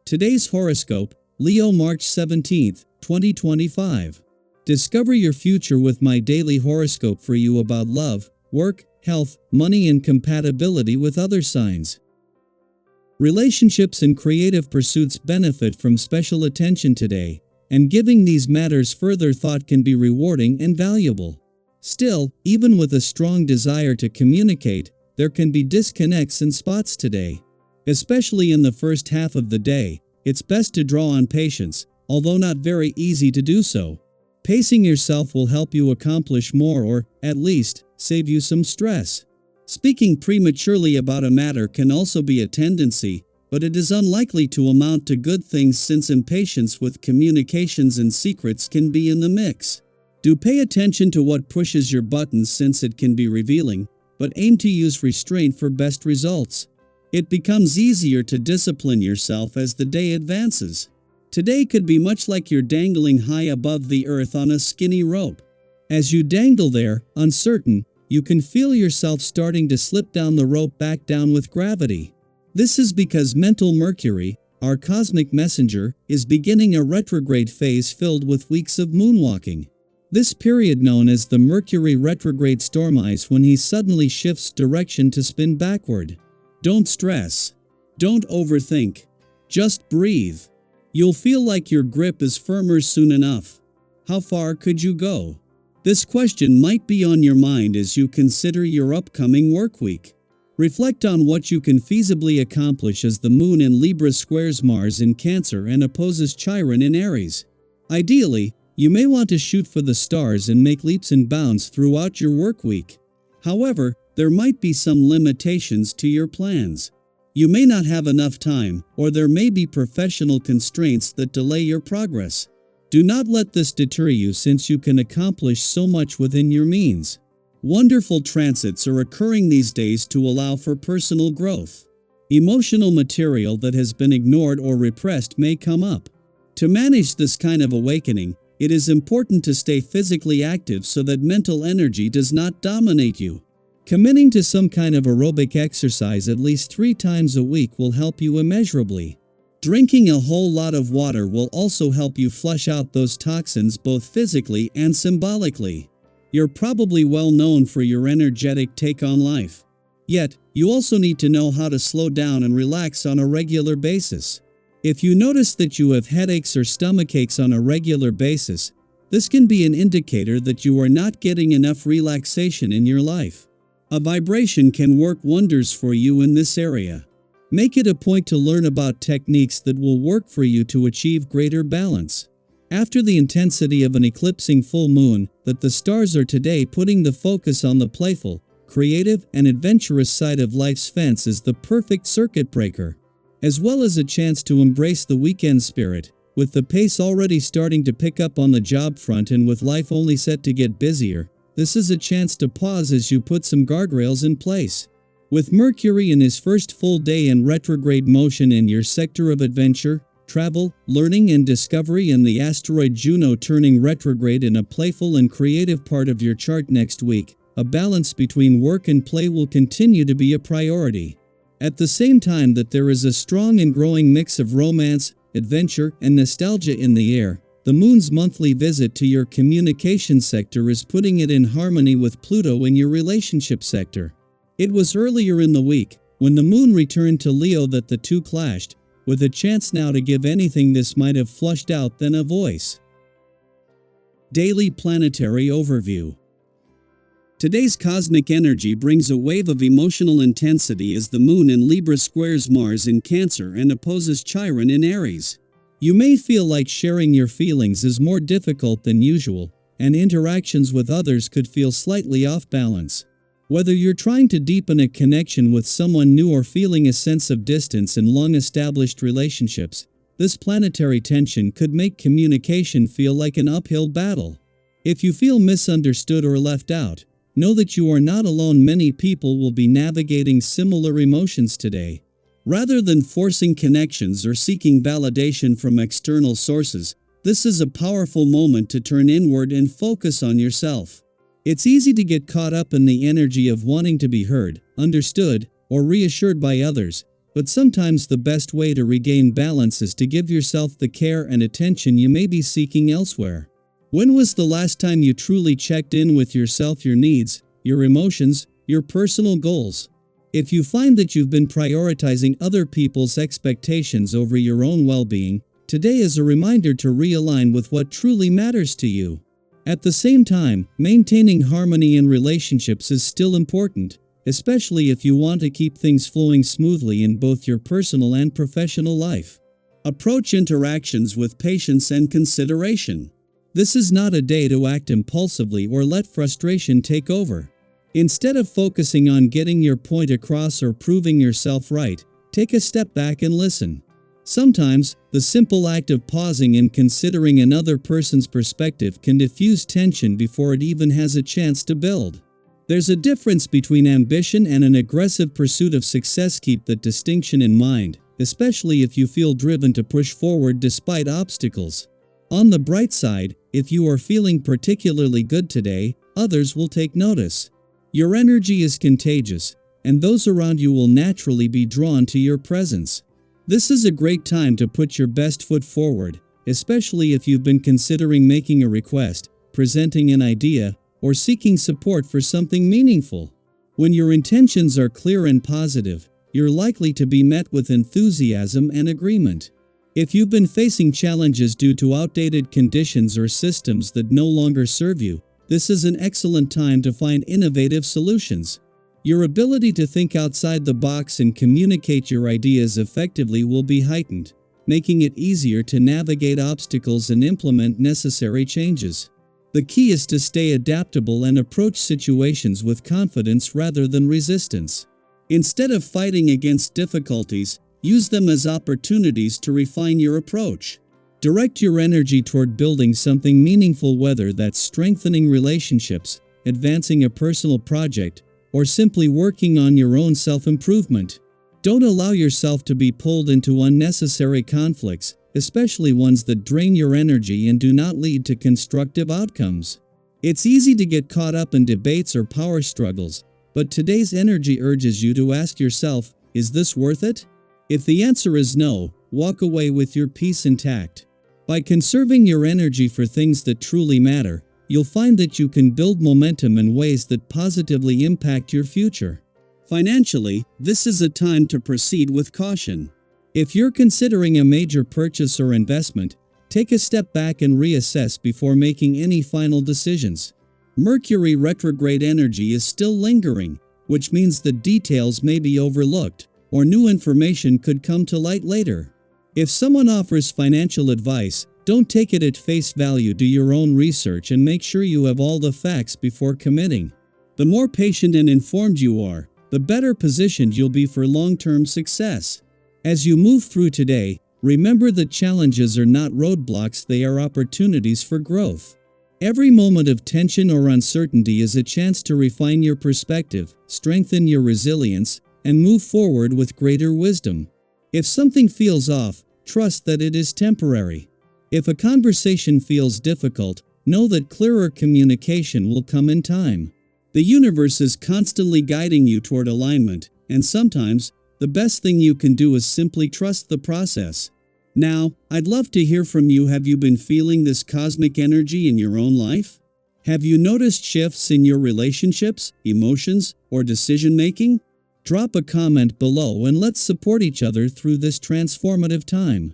Today's horoscope, Leo March 17, 2025. Discover your future with my daily horoscope for you about love, work, health, money and compatibility with other signs. Relationships and creative pursuits benefit from special attention today, and giving these matters further thought can be rewarding and valuable. Still, even with a strong desire to communicate, there can be disconnects and spots today. Especially in the first half of the day, it's best to draw on patience, although not very easy to do so. Pacing yourself will help you accomplish more or, at least, save you some stress. Speaking prematurely about a matter can also be a tendency, but it is unlikely to amount to good things since impatience with communications and secrets can be in the mix. Do pay attention to what pushes your buttons since it can be revealing, but aim to use restraint for best results. It becomes easier to discipline yourself as the day advances. Today could be much like you're dangling high above the earth on a skinny rope. As you dangle there, uncertain, you can feel yourself starting to slip down the rope back down with gravity. This is because mental Mercury, our cosmic messenger, is beginning a retrograde phase filled with weeks of moonwalking. This period known as the Mercury retrograde stormice when he suddenly shifts direction to spin backward. Don't stress. Don't overthink. Just breathe. You'll feel like your grip is firmer soon enough. How far could you go? This question might be on your mind as you consider your upcoming work week. Reflect on what you can feasibly accomplish as the Moon in Libra squares Mars in Cancer and opposes Chiron in Aries. Ideally, you may want to shoot for the stars and make leaps and bounds throughout your work week. However, there might be some limitations to your plans. You may not have enough time, or there may be professional constraints that delay your progress. Do not let this deter you since you can accomplish so much within your means. Wonderful transits are occurring these days to allow for personal growth. Emotional material that has been ignored or repressed may come up. To manage this kind of awakening, it is important to stay physically active so that mental energy does not dominate you. Committing to some kind of aerobic exercise at least 3 times a week will help you immeasurably. Drinking a whole lot of water will also help you flush out those toxins both physically and symbolically. You're probably well known for your energetic take on life. Yet, you also need to know how to slow down and relax on a regular basis. If you notice that you have headaches or stomachaches on a regular basis, this can be an indicator that you are not getting enough relaxation in your life. A vibration can work wonders for you in this area. Make it a point to learn about techniques that will work for you to achieve greater balance. After the intensity of an eclipsing full moon, that the stars are today putting the focus on the playful, creative, and adventurous side of life's fence is the perfect circuit breaker. As well as a chance to embrace the weekend spirit, with the pace already starting to pick up on the job front and with life only set to get busier. This is a chance to pause as you put some guardrails in place. With Mercury in his first full day in retrograde motion in your sector of adventure, travel, learning and discovery and the asteroid Juno turning retrograde in a playful and creative part of your chart next week, a balance between work and play will continue to be a priority. At the same time that there is a strong and growing mix of romance, adventure, and nostalgia in the air, the Moon's monthly visit to your communication sector is putting it in harmony with Pluto in your relationship sector. It was earlier in the week, when the Moon returned to Leo, that the two clashed, with a chance now to give anything this might have flushed out than a voice. Daily Planetary Overview. Today's cosmic energy brings a wave of emotional intensity as the Moon in Libra squares Mars in Cancer and opposes Chiron in Aries. You may feel like sharing your feelings is more difficult than usual, and interactions with others could feel slightly off balance. Whether you're trying to deepen a connection with someone new or feeling a sense of distance in long-established relationships, this planetary tension could make communication feel like an uphill battle. If you feel misunderstood or left out, know that you are not alone. Many people will be navigating similar emotions today. Rather than forcing connections or seeking validation from external sources, this is a powerful moment to turn inward and focus on yourself. It's easy to get caught up in the energy of wanting to be heard, understood, or reassured by others, but sometimes the best way to regain balance is to give yourself the care and attention you may be seeking elsewhere. When was the last time you truly checked in with yourself, your needs, your emotions, your personal goals? If you find that you've been prioritizing other people's expectations over your own well-being, today is a reminder to realign with what truly matters to you. At the same time, maintaining harmony in relationships is still important, especially if you want to keep things flowing smoothly in both your personal and professional life. Approach interactions with patience and consideration. This is not a day to act impulsively or let frustration take over. Instead of focusing on getting your point across or proving yourself right, take a step back and listen. Sometimes, the simple act of pausing and considering another person's perspective can diffuse tension before it even has a chance to build. There's a difference between ambition and an aggressive pursuit of success. Keep that distinction in mind, especially if you feel driven to push forward despite obstacles. On the bright side, if you are feeling particularly good today, others will take notice. Your energy is contagious, and those around you will naturally be drawn to your presence. This is a great time to put your best foot forward, especially if you've been considering making a request, presenting an idea, or seeking support for something meaningful. When your intentions are clear and positive, you're likely to be met with enthusiasm and agreement. If you've been facing challenges due to outdated conditions or systems that no longer serve you, this is an excellent time to find innovative solutions. Your ability to think outside the box and communicate your ideas effectively will be heightened, making it easier to navigate obstacles and implement necessary changes. The key is to stay adaptable and approach situations with confidence rather than resistance. Instead of fighting against difficulties, use them as opportunities to refine your approach. Direct your energy toward building something meaningful, whether that's strengthening relationships, advancing a personal project, or simply working on your own self-improvement. Don't allow yourself to be pulled into unnecessary conflicts, especially ones that drain your energy and do not lead to constructive outcomes. It's easy to get caught up in debates or power struggles, but today's energy urges you to ask yourself, is this worth it? If the answer is no, walk away with your peace intact. By conserving your energy for things that truly matter, you'll find that you can build momentum in ways that positively impact your future. Financially, this is a time to proceed with caution. If you're considering a major purchase or investment, take a step back and reassess before making any final decisions. Mercury retrograde energy is still lingering, which means the details may be overlooked, or new information could come to light later. If someone offers financial advice, don't take it at face value. Do your own research and make sure you have all the facts before committing. The more patient and informed you are, the better positioned you'll be for long-term success. As you move through today, remember that challenges are not roadblocks, they are opportunities for growth. Every moment of tension or uncertainty is a chance to refine your perspective, strengthen your resilience, and move forward with greater wisdom. If something feels off, trust that it is temporary. If a conversation feels difficult, know that clearer communication will come in time. The universe is constantly guiding you toward alignment, and sometimes, the best thing you can do is simply trust the process. Now, I'd love to hear from you. Have you been feeling this cosmic energy in your own life? Have you noticed shifts in your relationships, emotions, or decision-making? Drop a comment below and let's support each other through this transformative time.